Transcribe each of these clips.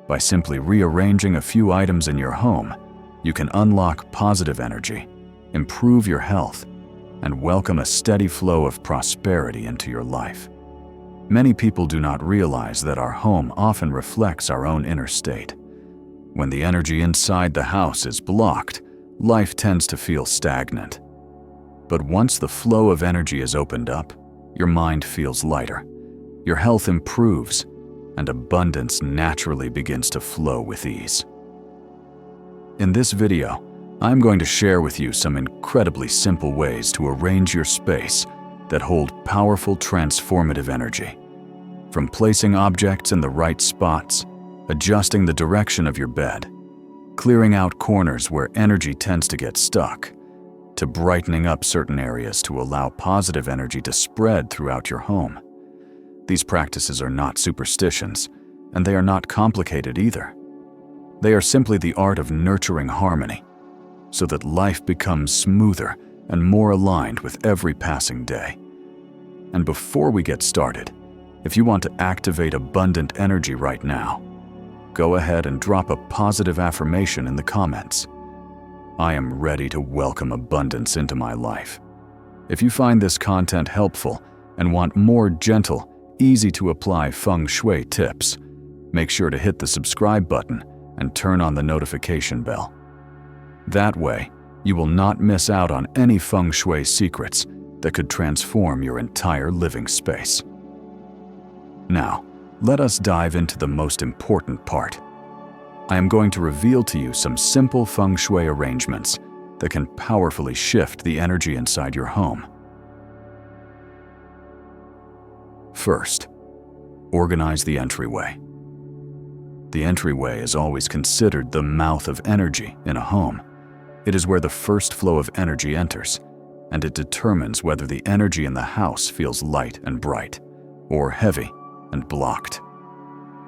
By simply rearranging a few items in your home, you can unlock positive energy, improve your health, and welcome a steady flow of prosperity into your life. Many people do not realize that our home often reflects our own inner state. When the energy inside the house is blocked, life tends to feel stagnant. But once the flow of energy is opened up, your mind feels lighter, your health improves, and abundance naturally begins to flow with ease. In this video, I'm going to share with you some incredibly simple ways to arrange your space that hold powerful transformative energy. From placing objects in the right spots, adjusting the direction of your bed, clearing out corners where energy tends to get stuck, to brightening up certain areas to allow positive energy to spread throughout your home. These practices are not superstitions, and they are not complicated either. They are simply the art of nurturing harmony, so that life becomes smoother and more aligned with every passing day. And before we get started, if you want to activate abundant energy right now, go ahead and drop a positive affirmation in the comments. I am ready to welcome abundance into my life. If you find this content helpful and want more gentle, easy-to-apply Feng Shui tips, make sure to hit the subscribe button and turn on the notification bell. That way, you will not miss out on any Feng Shui secrets that could transform your entire living space. Now, let us dive into the most important part. I am going to reveal to you some simple Feng Shui arrangements that can powerfully shift the energy inside your home. First, organize the entryway. The entryway is always considered the mouth of energy in a home. It is where the first flow of energy enters, and it determines whether the energy in the house feels light and bright, or heavy and blocked.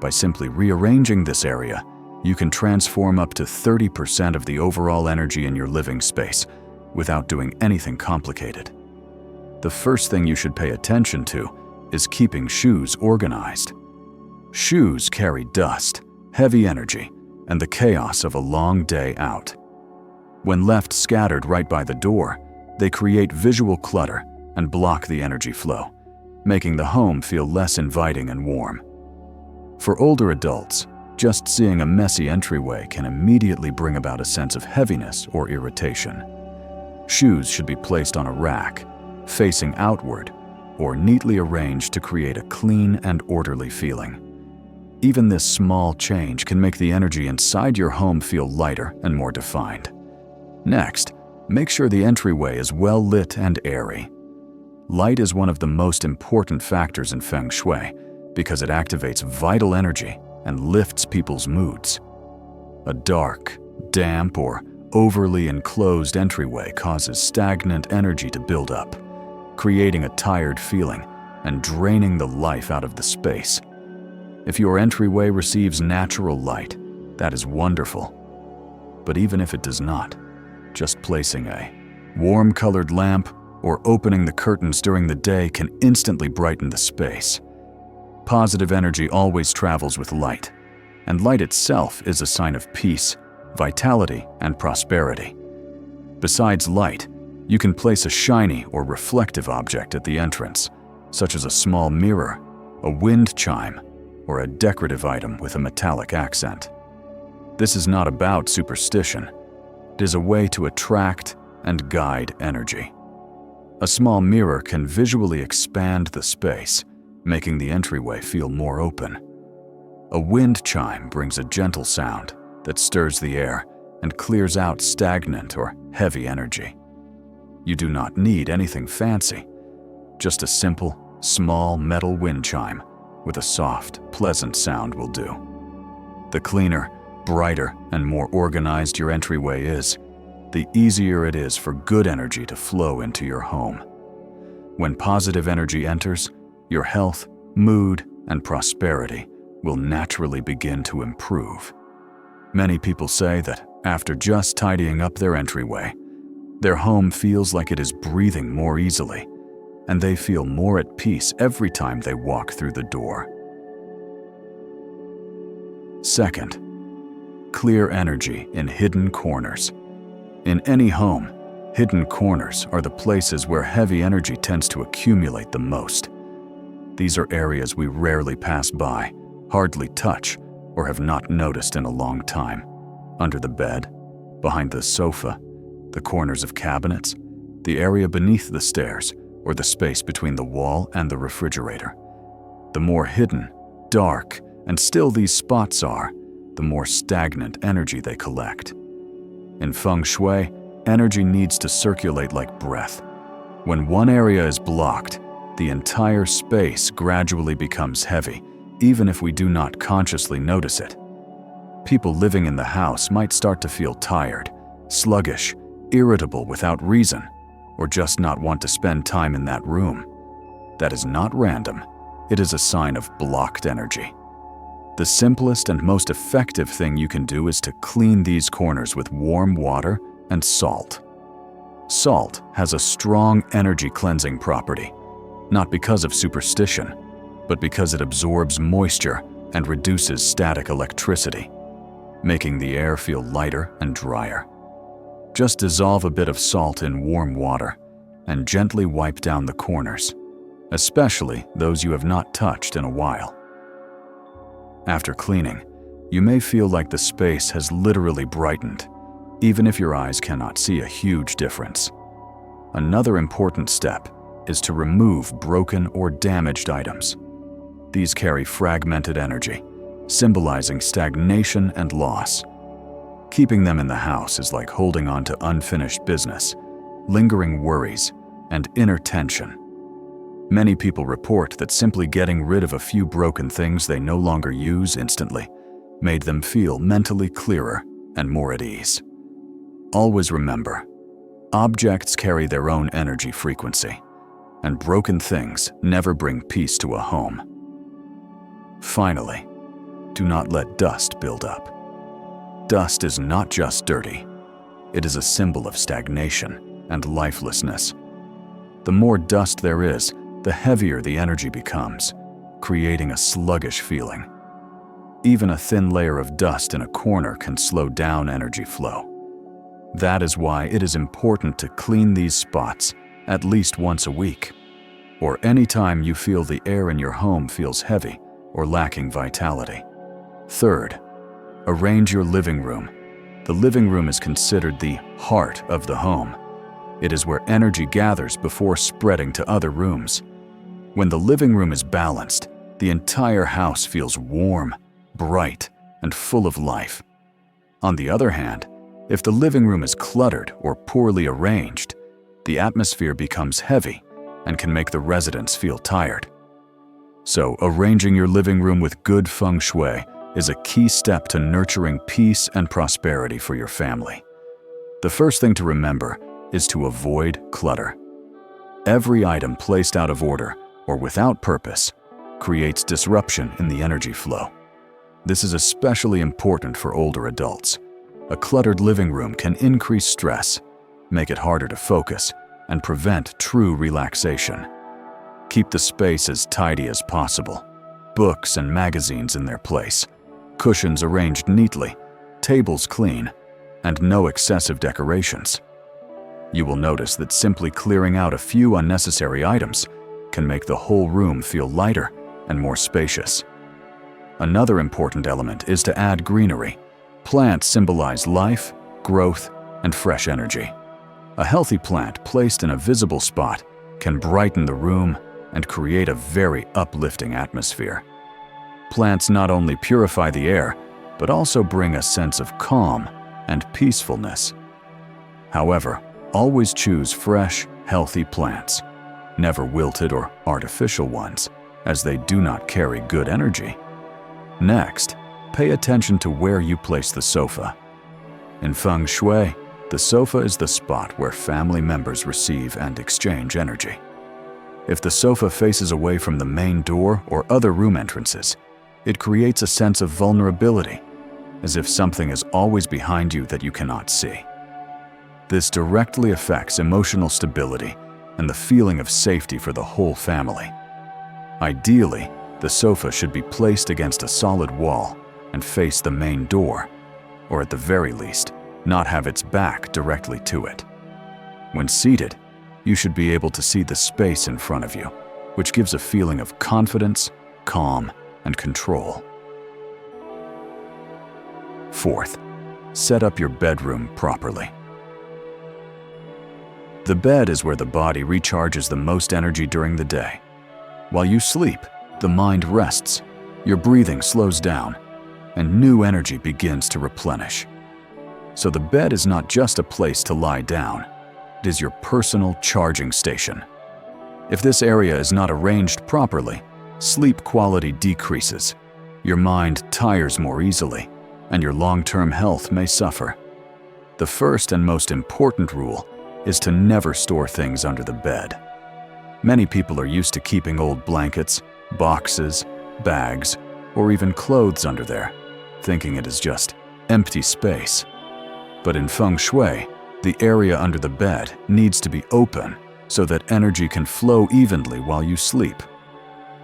By simply rearranging this area, you can transform up to 30% of the overall energy in your living space without doing anything complicated. The first thing you should pay attention to is keeping shoes organized. Shoes carry dust, heavy energy, and the chaos of a long day out. When left scattered right by the door, they create visual clutter and block the energy flow, making the home feel less inviting and warm. For older adults, just seeing a messy entryway can immediately bring about a sense of heaviness or irritation. Shoes should be placed on a rack, facing outward, or neatly arranged to create a clean and orderly feeling. Even this small change can make the energy inside your home feel lighter and more defined. Next, make sure the entryway is well lit and airy. Light is one of the most important factors in Feng Shui because it activates vital energy and lifts people's moods. A dark, damp, or overly enclosed entryway causes stagnant energy to build up, creating a tired feeling and draining the life out of the space. If your entryway receives natural light, that is wonderful. But even if it does not, just placing a warm-colored lamp or opening the curtains during the day can instantly brighten the space. Positive energy always travels with light, and light itself is a sign of peace, vitality, and prosperity. Besides light, you can place a shiny or reflective object at the entrance, such as a small mirror, a wind chime, or a decorative item with a metallic accent. This is not about superstition. It is a way to attract and guide energy. A small mirror can visually expand the space, making the entryway feel more open. A wind chime brings a gentle sound that stirs the air and clears out stagnant or heavy energy. You do not need anything fancy, just a simple, small metal wind chime with a soft, pleasant sound will do. The cleaner, brighter, and more organized your entryway is, the easier it is for good energy to flow into your home. When positive energy enters, your health, mood, and prosperity will naturally begin to improve. Many people say that after just tidying up their entryway, their home feels like it is breathing more easily, and they feel more at peace every time they walk through the door. Second, clear energy in hidden corners. In any home, hidden corners are the places where heavy energy tends to accumulate the most. These are areas we rarely pass by, hardly touch, or have not noticed in a long time. Under the bed, behind the sofa, the corners of cabinets, the area beneath the stairs, or the space between the wall and the refrigerator. The more hidden, dark, and still these spots are, the more stagnant energy they collect. In Feng Shui, energy needs to circulate like breath. When one area is blocked, the entire space gradually becomes heavy, even if we do not consciously notice it. People living in the house might start to feel tired, sluggish, irritable without reason, or just not want to spend time in that room. That is not random. It is a sign of blocked energy. The simplest and most effective thing you can do is to clean these corners with warm water and salt. Salt has a strong energy cleansing property, not because of superstition, but because it absorbs moisture and reduces static electricity, making the air feel lighter and drier. Just dissolve a bit of salt in warm water and gently wipe down the corners, especially those you have not touched in a while. After cleaning, you may feel like the space has literally brightened, even if your eyes cannot see a huge difference. Another important step is to remove broken or damaged items. These carry fragmented energy, symbolizing stagnation and loss. Keeping them in the house is like holding on to unfinished business, lingering worries, and inner tension. Many people report that simply getting rid of a few broken things they no longer use instantly made them feel mentally clearer and more at ease. Always remember, objects carry their own energy frequency, and broken things never bring peace to a home. Finally, do not let dust build up. Dust is not just dirty. It is a symbol of stagnation and lifelessness. The more dust there is, the heavier the energy becomes, creating a sluggish feeling. Even a thin layer of dust in a corner can slow down energy flow. That is why it is important to clean these spots at least once a week, or anytime you feel the air in your home feels heavy or lacking vitality. Third, arrange your living room. The living room is considered the heart of the home. It is where energy gathers before spreading to other rooms. When the living room is balanced, the entire house feels warm, bright, and full of life. On the other hand, if the living room is cluttered or poorly arranged, the atmosphere becomes heavy and can make the residents feel tired. So, arranging your living room with good feng shui is a key step to nurturing peace and prosperity for your family. The first thing to remember is to avoid clutter. Every item placed out of order or without purpose creates disruption in the energy flow. This is especially important for older adults. A cluttered living room can increase stress, make it harder to focus, and prevent true relaxation. Keep the space as tidy as possible. Books and magazines in their place, cushions arranged neatly, tables clean, and no excessive decorations. You will notice that simply clearing out a few unnecessary items can make the whole room feel lighter and more spacious. Another important element is to add greenery. Plants symbolize life, growth, and fresh energy. A healthy plant placed in a visible spot can brighten the room and create a very uplifting atmosphere. Plants not only purify the air, but also bring a sense of calm and peacefulness. However, always choose fresh, healthy plants, never wilted or artificial ones, as they do not carry good energy. Next, pay attention to where you place the sofa. In Feng Shui, the sofa is the spot where family members receive and exchange energy. If the sofa faces away from the main door or other room entrances, it creates a sense of vulnerability, as if something is always behind you that you cannot see. This directly affects emotional stability and the feeling of safety for the whole family. Ideally, the sofa should be placed against a solid wall, and face the main door, or at the very least, not have its back directly to it. When seated, you should be able to see the space in front of you, which gives a feeling of confidence, calm, and control. Fourth, set up your bedroom properly. The bed is where the body recharges the most energy during the day. While you sleep, the mind rests, your breathing slows down, and new energy begins to replenish. So the bed is not just a place to lie down, it is your personal charging station. If this area is not arranged properly, sleep quality decreases, your mind tires more easily, and your long-term health may suffer. The first and most important rule is to never store things under the bed. Many people are used to keeping old blankets, boxes, bags, or even clothes under there, thinking it is just empty space. But in Feng Shui, the area under the bed needs to be open so that energy can flow evenly while you sleep.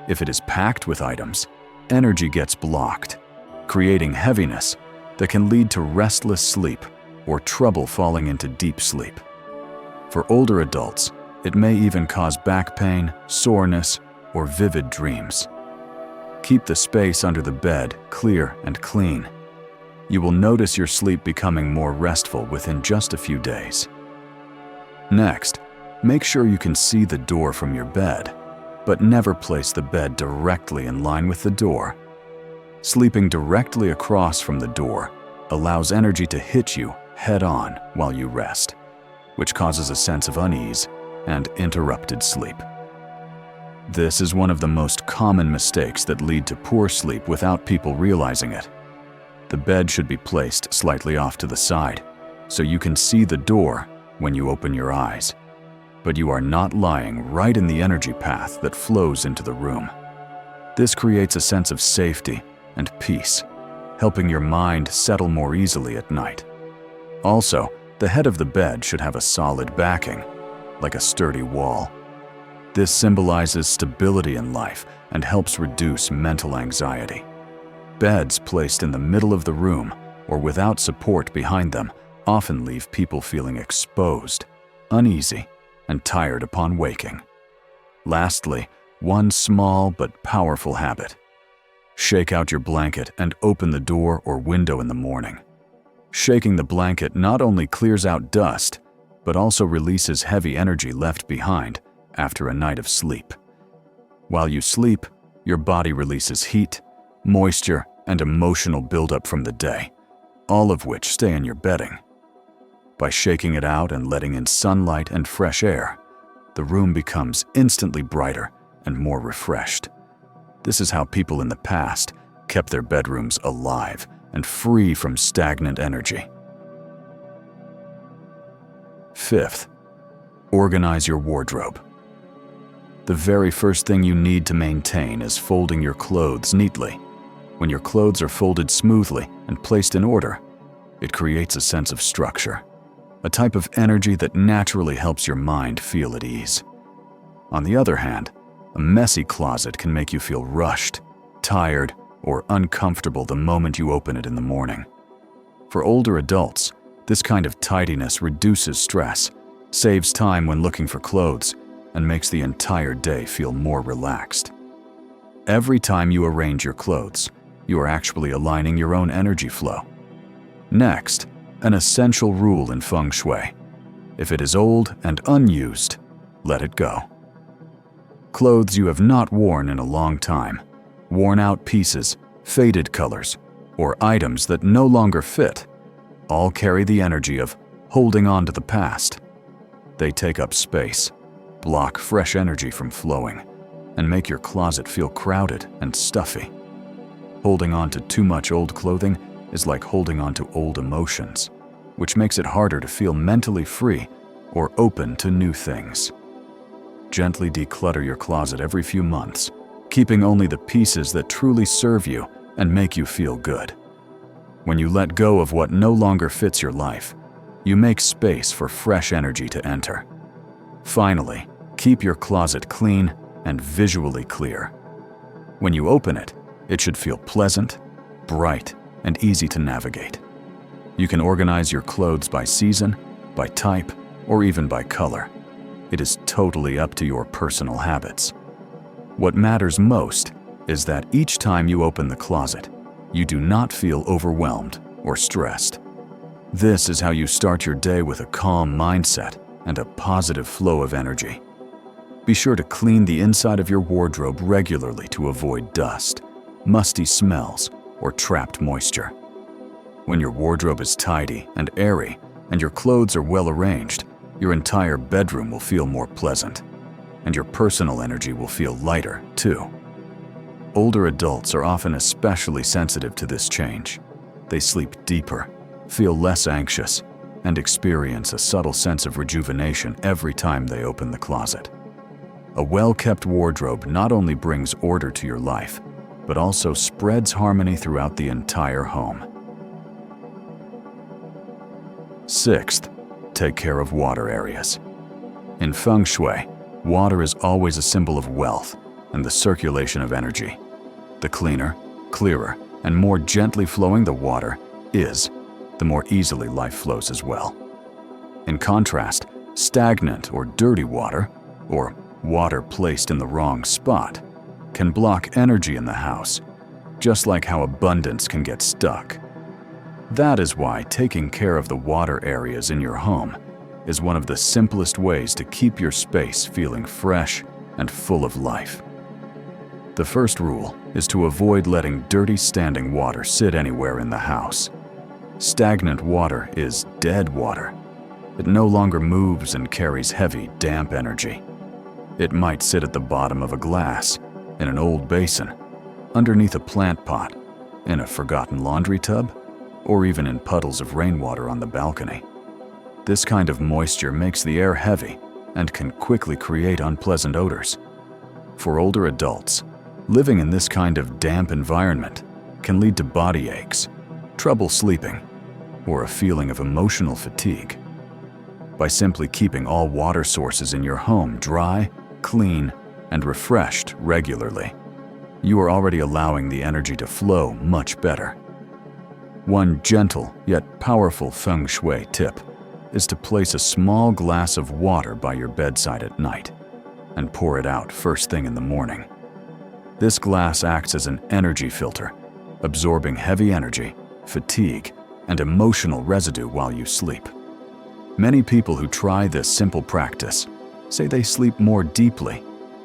If it is packed with items, energy gets blocked, creating heaviness that can lead to restless sleep or trouble falling into deep sleep. For older adults, it may even cause back pain, soreness, or vivid dreams. Keep the space under the bed clear and clean. You will notice your sleep becoming more restful within just a few days. Next, make sure you can see the door from your bed, but never place the bed directly in line with the door. Sleeping directly across from the door allows energy to hit you head-on while you rest, which causes a sense of unease and interrupted sleep. This is one of the most common mistakes that lead to poor sleep without people realizing it. The bed should be placed slightly off to the side, so you can see the door when you open your eyes. But you are not lying right in the energy path that flows into the room. This creates a sense of safety and peace, helping your mind settle more easily at night. Also, the head of the bed should have a solid backing, like a sturdy wall. This symbolizes stability in life and helps reduce mental anxiety. Beds placed in the middle of the room or without support behind them often leave people feeling exposed, uneasy, and tired upon waking. Lastly, one small but powerful habit. Shake out your blanket and open the door or window in the morning. Shaking the blanket not only clears out dust, but also releases heavy energy left behind after a night of sleep. While you sleep, your body releases heat, moisture, and emotional buildup from the day, all of which stay in your bedding. By shaking it out and letting in sunlight and fresh air, the room becomes instantly brighter and more refreshed. This is how people in the past kept their bedrooms alive and free from stagnant energy. Fifth, organize your wardrobe. The very first thing you need to maintain is folding your clothes neatly. When your clothes are folded smoothly and placed in order, it creates a sense of structure, a type of energy that naturally helps your mind feel at ease. On the other hand, a messy closet can make you feel rushed, tired, or uncomfortable the moment you open it in the morning. For older adults, this kind of tidiness reduces stress, saves time when looking for clothes, and makes the entire day feel more relaxed. Every time you arrange your clothes, you are actually aligning your own energy flow. Next, an essential rule in Feng Shui. If it is old and unused, let it go. Clothes you have not worn in a long time, worn-out pieces, faded colors, or items that no longer fit, all carry the energy of holding on to the past. They take up space, block fresh energy from flowing, and make your closet feel crowded and stuffy. Holding on to too much old clothing is like holding on to old emotions, which makes it harder to feel mentally free or open to new things. Gently declutter your closet every few months, keeping only the pieces that truly serve you and make you feel good. When you let go of what no longer fits your life, you make space for fresh energy to enter. Finally, keep your closet clean and visually clear. When you open it, it should feel pleasant, bright, and easy to navigate. You can organize your clothes by season, by type, or even by color. It is totally up to your personal habits. What matters most is that each time you open the closet, you do not feel overwhelmed or stressed. This is how you start your day with a calm mindset and a positive flow of energy. Be sure to clean the inside of your wardrobe regularly to avoid dust, musty smells, or trapped moisture. When your wardrobe is tidy and airy and your clothes are well arranged, your entire bedroom will feel more pleasant, and your personal energy will feel lighter too. Older adults are often especially sensitive to this change. They sleep deeper, feel less anxious, and experience a subtle sense of rejuvenation every time they open the closet. A well-kept wardrobe not only brings order to your life, but also spreads harmony throughout the entire home. Sixth, take care of water areas. In Feng Shui, water is always a symbol of wealth and the circulation of energy. The cleaner, clearer, and more gently flowing the water is, the more easily life flows as well. In contrast, stagnant or dirty water, or water placed in the wrong spot, can block energy in the house, just like how abundance can get stuck. That is why taking care of the water areas in your home is one of the simplest ways to keep your space feeling fresh and full of life. The first rule is to avoid letting dirty standing water sit anywhere in the house. Stagnant water is dead water. It no longer moves and carries heavy, damp energy. It might sit at the bottom of a glass, in an old basin, underneath a plant pot, in a forgotten laundry tub, or even in puddles of rainwater on the balcony. This kind of moisture makes the air heavy and can quickly create unpleasant odors. For older adults, living in this kind of damp environment can lead to body aches, trouble sleeping, or a feeling of emotional fatigue. By simply keeping all water sources in your home dry, clean, and refreshed regularly, you are already allowing the energy to flow much better. One gentle yet powerful Feng Shui tip is to place a small glass of water by your bedside at night and pour it out first thing in the morning. This glass acts as an energy filter, absorbing heavy energy, fatigue, and emotional residue while you sleep. Many people who try this simple practice say they sleep more deeply,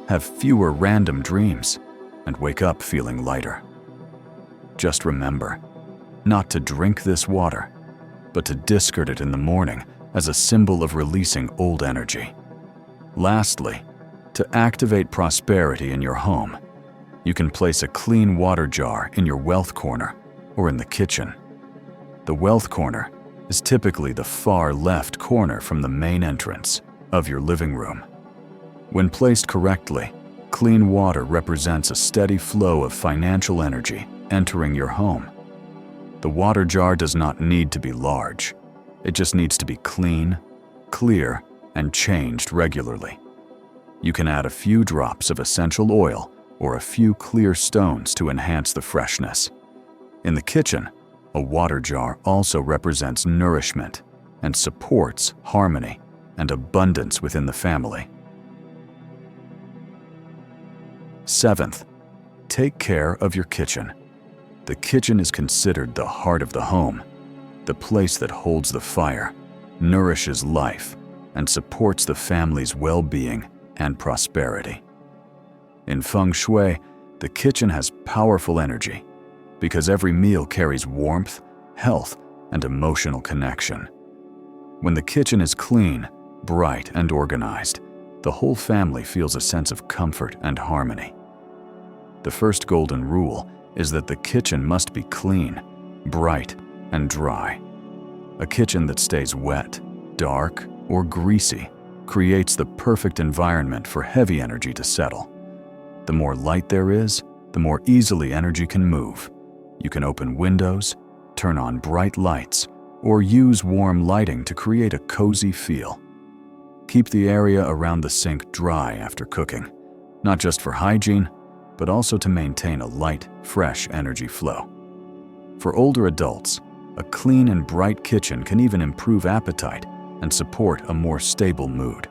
have fewer random dreams, and wake up feeling lighter. Just remember, not to drink this water, but to discard it in the morning as a symbol of releasing old energy. Lastly, to activate prosperity in your home, you can place a clean water jar in your wealth corner or in the kitchen. The wealth corner is typically the far left corner from the main entrance of your living room. When placed correctly, clean water represents a steady flow of financial energy entering your home. The water jar does not need to be large. It just needs to be clean, clear, and changed regularly. You can add a few drops of essential oil or a few clear stones to enhance the freshness. In the kitchen, a water jar also represents nourishment and supports harmony and abundance within the family. Seventh, take care of your kitchen. The kitchen is considered the heart of the home, the place that holds the fire, nourishes life, and supports the family's well-being and prosperity. In Feng Shui, the kitchen has powerful energy because every meal carries warmth, health, and emotional connection. When the kitchen is clean, bright, and organized, the whole family feels a sense of comfort and harmony. The first golden rule is that the kitchen must be clean, bright, and dry. A kitchen that stays wet, dark, or greasy creates the perfect environment for heavy energy to settle. The more light there is, the more easily energy can move. You can open windows, turn on bright lights, or use warm lighting to create a cozy feel. Keep the area around the sink dry after cooking, not just for hygiene, but also to maintain a light, fresh energy flow. For older adults, a clean and bright kitchen can even improve appetite and support a more stable mood.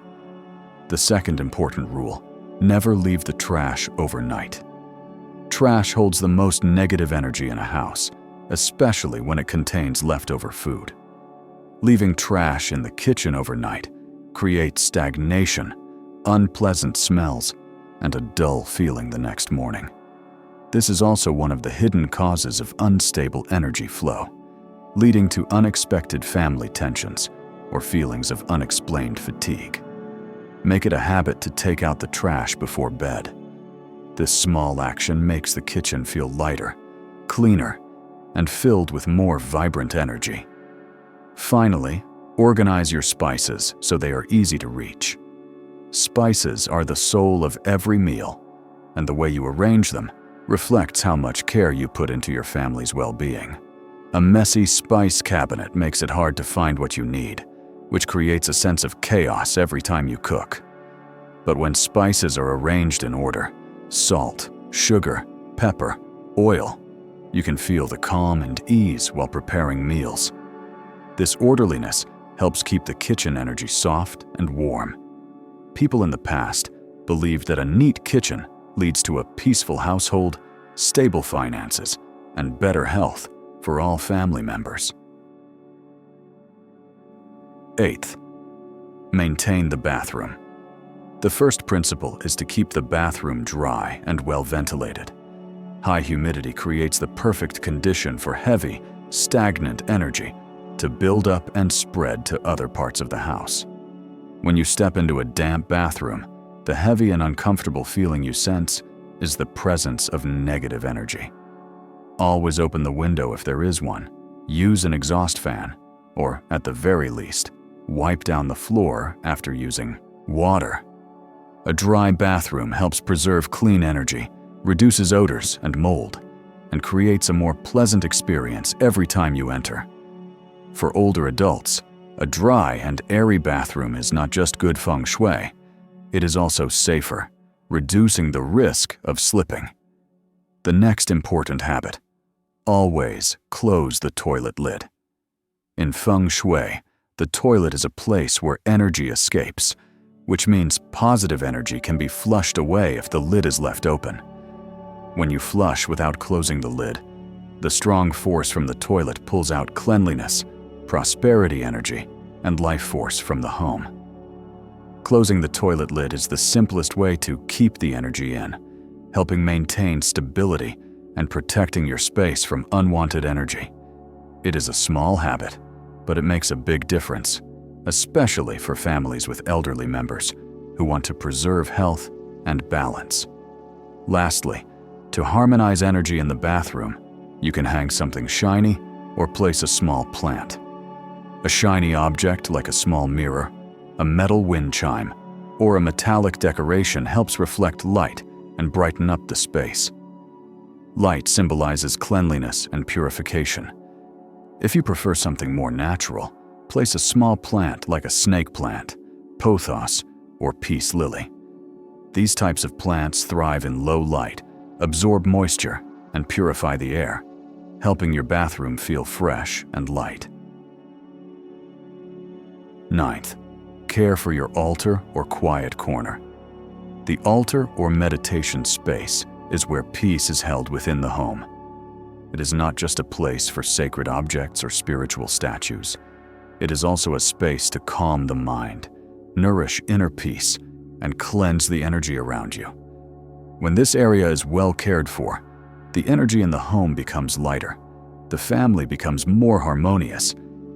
The second important rule: never leave the trash overnight. Trash holds the most negative energy in a house, especially when it contains leftover food. Leaving trash in the kitchen overnight creates stagnation, unpleasant smells, and a dull feeling the next morning. This is also one of the hidden causes of unstable energy flow, leading to unexpected family tensions or feelings of unexplained fatigue. Make it a habit to take out the trash before bed. This small action makes the kitchen feel lighter, cleaner, and filled with more vibrant energy. Finally, organize your spices so they are easy to reach. Spices are the soul of every meal, and the way you arrange them reflects how much care you put into your family's well-being. A messy spice cabinet makes it hard to find what you need, which creates a sense of chaos every time you cook. But when spices are arranged in order, salt, sugar, pepper, oil, you can feel the calm and ease while preparing meals. This orderliness helps keep the kitchen energy soft and warm. People in the past believed that a neat kitchen leads to a peaceful household, stable finances, and better health for all family members. Eighth, maintain the bathroom. The first principle is to keep the bathroom dry and well ventilated. High humidity creates the perfect condition for heavy, stagnant energy to build up and spread to other parts of the house. When you step into a damp bathroom, the heavy and uncomfortable feeling you sense is the presence of negative energy. Always open the window if there is one, use an exhaust fan, or at the very least, wipe down the floor after using water. A dry bathroom helps preserve clean energy, reduces odors and mold, and creates a more pleasant experience every time you enter. For older adults, a dry and airy bathroom is not just good feng shui, it is also safer, reducing the risk of slipping. The next important habit: always close the toilet lid. In feng shui, the toilet is a place where energy escapes, which means positive energy can be flushed away if the lid is left open. When you flush without closing the lid, the strong force from the toilet pulls out cleanliness, prosperity energy, and life force from the home. Closing the toilet lid is the simplest way to keep the energy in, helping maintain stability and protecting your space from unwanted energy. It is a small habit, but it makes a big difference, especially for families with elderly members who want to preserve health and balance. Lastly, to harmonize energy in the bathroom, you can hang something shiny or place a small plant. A shiny object like a small mirror, a metal wind chime, or a metallic decoration helps reflect light and brighten up the space. Light symbolizes cleanliness and purification. If you prefer something more natural, place a small plant like a snake plant, pothos, or peace lily. These types of plants thrive in low light, absorb moisture, and purify the air, helping your bathroom feel fresh and light. Ninth, care for your altar or quiet corner. The altar or meditation space is where peace is held within the home. It is not just a place for sacred objects or spiritual statues. It is also a space to calm the mind, nourish inner peace, and cleanse the energy around you. When this area is well cared for, the energy in the home becomes lighter, the family becomes more harmonious,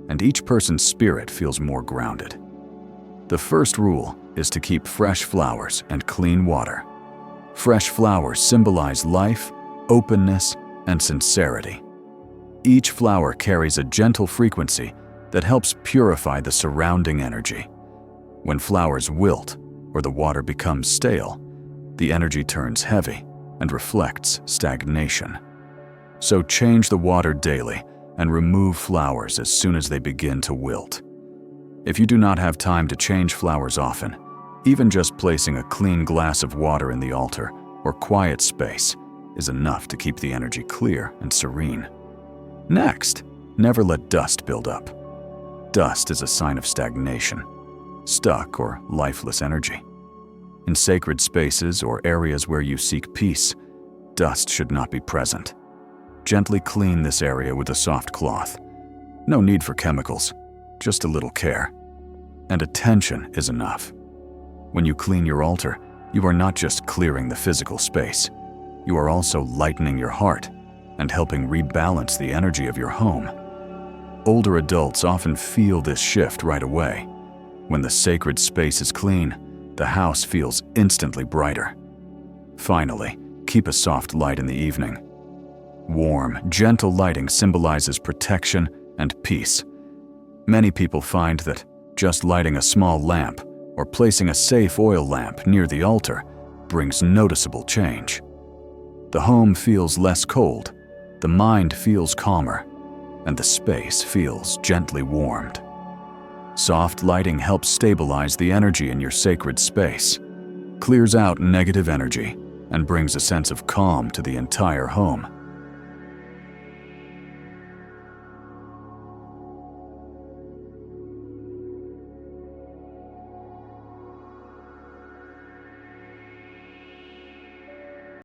and each person's spirit feels more grounded. The first rule is to keep fresh flowers and clean water. Fresh flowers symbolize life, openness, and sincerity. Each flower carries a gentle frequency that helps purify the surrounding energy. When flowers wilt or the water becomes stale, the energy turns heavy and reflects stagnation. So change the water daily and remove flowers as soon as they begin to wilt. If you do not have time to change flowers often, even just placing a clean glass of water in the altar or quiet space is enough to keep the energy clear and serene. Next, never let dust build up. Dust is a sign of stagnation, stuck or lifeless energy. In sacred spaces or areas where you seek peace, dust should not be present. Gently clean this area with a soft cloth. No need for chemicals, just a little care. And attention is enough. When you clean your altar, you are not just clearing the physical space. You are also lightening your heart and helping rebalance the energy of your home. Older adults often feel this shift right away. When the sacred space is clean, the house feels instantly brighter. Finally, keep a soft light in the evening. Warm, gentle lighting symbolizes protection and peace. Many people find that just lighting a small lamp or placing a safe oil lamp near the altar brings noticeable change. The home feels less cold, the mind feels calmer, and the space feels gently warmed. Soft lighting helps stabilize the energy in your sacred space, clears out negative energy, and brings a sense of calm to the entire home.